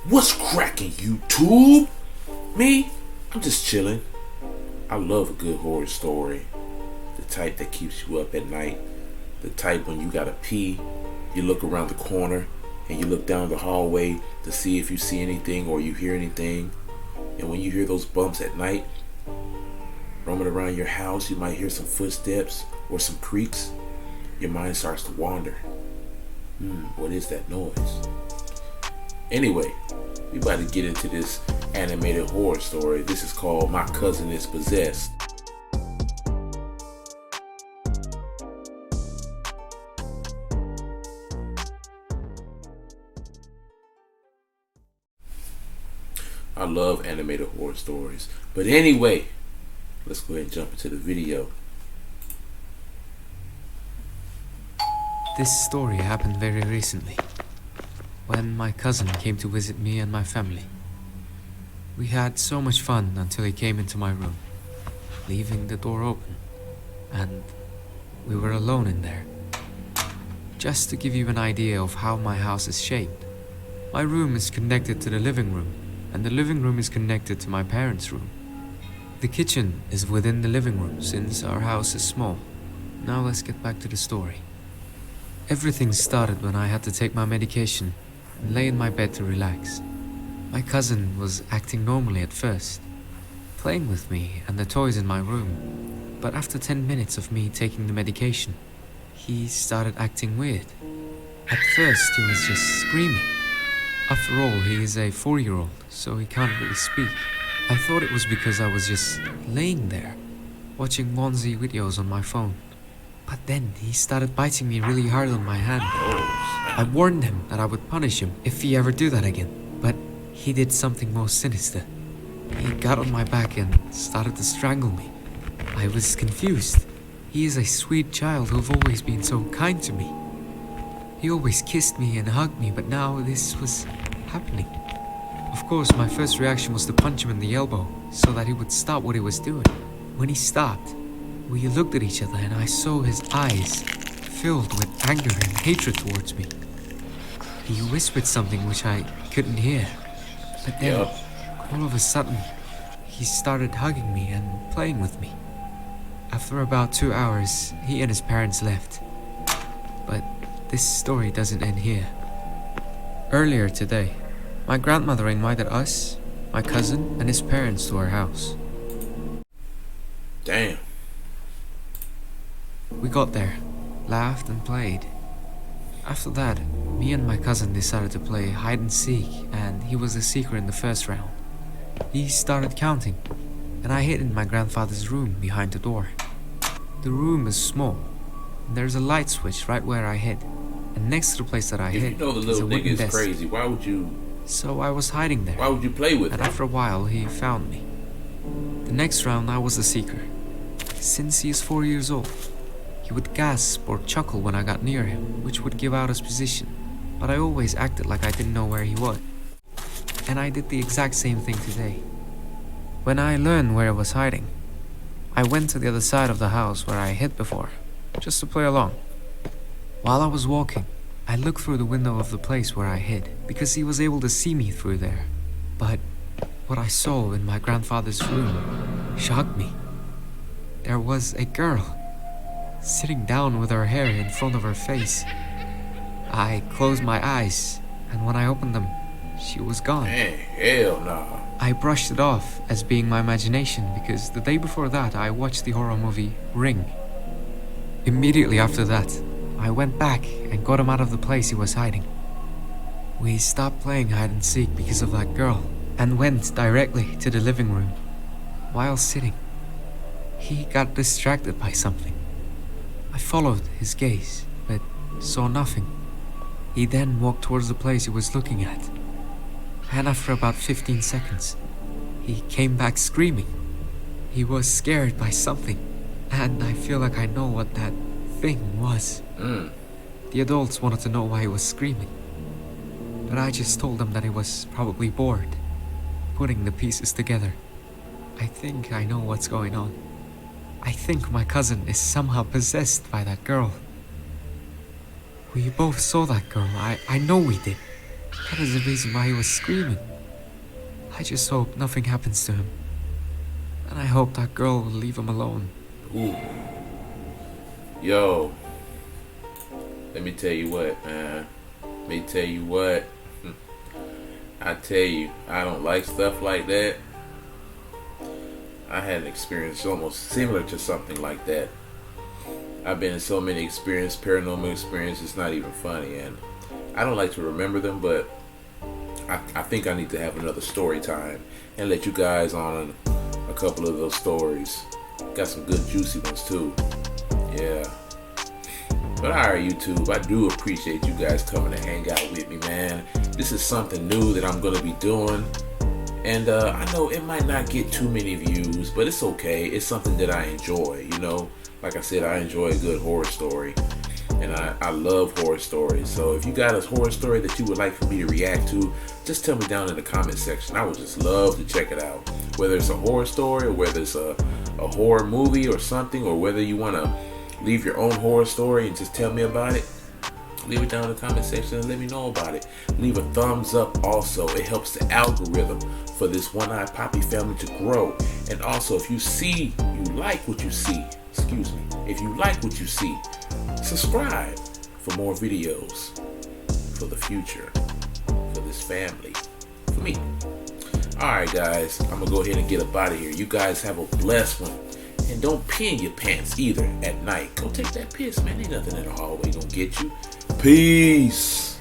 What's cracking, YouTube? Me? I'm just chilling. I love a good horror story. The type that keeps you up at night. The type when you gotta pee, you look around the corner and you look down the hallway to see if you see anything or you hear anything. And when you hear those bumps at night, roaming around your house, you might hear some footsteps or some creaks. Your mind starts to wander. What is that noise? Anyway, we about to get into this animated horror story. This is called My Cousin is Possessed. I love animated horror stories. But anyway, let's go ahead and jump into the video. This story happened very recently, when my cousin came to visit me and my family. We had so much fun until he came into my room, leaving the door open, and we were alone in there. Just to give you an idea of how my house is shaped, my room is connected to the living room, and the living room is connected to my parents' room. The kitchen is within the living room since our house is small. Now let's get back to the story. Everything started when I had to take my medication and lay in my bed to relax. My cousin was acting normally at first, playing with me and the toys in my room. But after 10 minutes of me taking the medication, he started acting weird. At first, he was just screaming. After all, he is a 4-year-old, so he can't really speak. I thought it was because I was just laying there, watching Monzi videos on my phone. But then he started biting me really hard on my hand. I warned him that I would punish him if he ever do that again. But he did something more sinister. He got on my back and started to strangle me. I was confused. He is a sweet child who've always been so kind to me. He always kissed me and hugged me, but now this was happening. Of course, my first reaction was to punch him in the elbow so that he would stop what he was doing. When he stopped, we looked at each other and I saw his eyes filled with anger and hatred towards me. He whispered something which I couldn't hear. But then, all of a sudden, he started hugging me and playing with me. After about 2 hours, he and his parents left. But this story doesn't end here. Earlier today, my grandmother invited us, my cousin, and his parents to her house. Damn. We got there, laughed and played. After that, me and my cousin decided to play hide and seek, and he was the seeker in the first round. He started counting, and I hid in my grandfather's room behind the door. The room is small, and there's a light switch right where I hid, and next to the place that I hid If you know the is a little nigga wooden is desk. crazy, why would you hiding there. why would you play with And him? after a while, he found me. The next round, I was the seeker. Since he is 4 years old, he would gasp or chuckle when I got near him, which would give out his position. But I always acted like I didn't know where he was. And I did the exact same thing today. When I learned where he was hiding, I went to the other side of the house where I hid before, just to play along. While I was walking, I looked through the window of the place where I hid, because he was able to see me through there. But what I saw in my grandfather's room shocked me. There was a girl sitting down with her hair in front of her face. I closed my eyes, and when I opened them, she was gone. Man, hell nah. I brushed it off as being my imagination because the day before that I watched the horror movie Ring. Immediately after that, I went back and got him out of the place he was hiding. We stopped playing hide and seek because of that girl and went directly to the living room. While sitting, he got distracted by something. I followed his gaze, but saw nothing. He then walked towards the place he was looking at. And after about 15 seconds, he came back screaming. He was scared by something, and I feel like I know what that thing was. The adults wanted to know why he was screaming, but I just told them that he was probably bored, putting the pieces together. I think I know what's going on. I think my cousin is somehow possessed by that girl. We both saw that girl. I know we did. That is the reason why he was screaming. I just hope nothing happens to him. And I hope that girl will leave him alone. Ooh. Yo. Let me tell you what, man. Let me tell you what. I tell you, I don't like stuff like that. I had an experience almost similar to something like that. I've been in so many paranormal experiences, it's not even funny. And I don't like to remember them, but I think I need to have another story time and let you guys on a couple of those stories. Got some good juicy ones too. Yeah. But alright, YouTube, I do appreciate you guys coming to hang out with me, man. This is something new that I'm going to be doing. And I know it might not get too many views, but it's okay. It's something that I enjoy, you know. Like I said, I enjoy a good horror story. And I love horror stories. So if you got a horror story that you would like for me to react to, just tell me down in the comment section. I would just love to check it out. Whether it's a horror story or whether it's a horror movie or something, or whether you want to leave your own horror story and just tell me about it, leave it down in the comment section and let me know about it. Leave a thumbs up also. It helps the algorithm for this One Eye Poppy family to grow. And also, if you like what you see, if you like what you see, subscribe for more videos for the future, for this family, for me. Alright guys, I'm gonna go ahead and get up out of here. You guys have a blessed one. And don't pee in your pants either at night. Go take that piss, man. Ain't nothing in the hallway gonna get you. Peace.